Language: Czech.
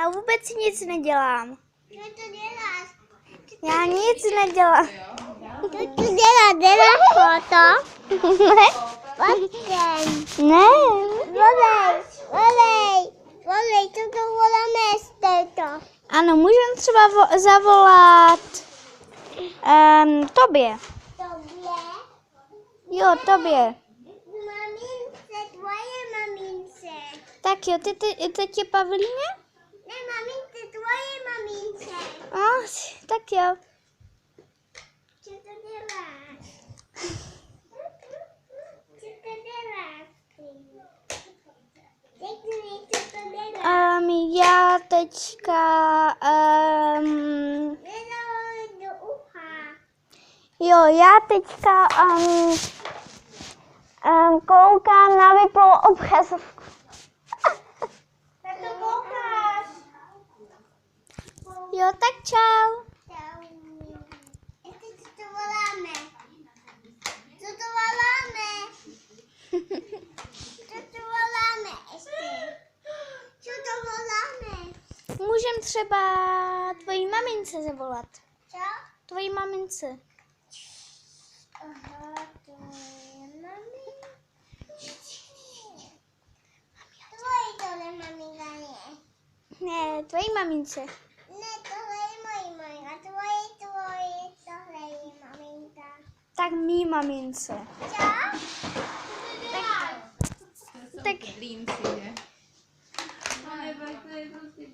Já vůbec nic nedělám. Co to děláš? Já nic nedělám. Co to děláš foto? Ne. Ne. Volej, co to voláme z této? Ano, můžeme třeba zavolat tobě. Tobě? Jo, tobě. Mamince, tvoje mamince. Tak jo, ty Pavlíně? Ne, mamince, tvoje mamince. Tak jo. Co to děláš? Co to děláš? Řekni, co to děláš? Já teďka Nezavolej do ucha. jo, já teďka koukám na vyplou obrazovku. Tak to koukáš. Jo, tak čau. Ještě co to voláme? Co to voláme? Co to voláme ještě? Co to voláme? Můžem třeba tvojí mamince zavolat. Co? Tvojí mamince. Aha, to je mami. Tvoje tohle maminka je. Ne, tvojí mamince. Ne, tohle je moje maminka. Tvoje, tohle je maminka. Tak mý mamince. Co? Tak Lín si je. Ale to je prostě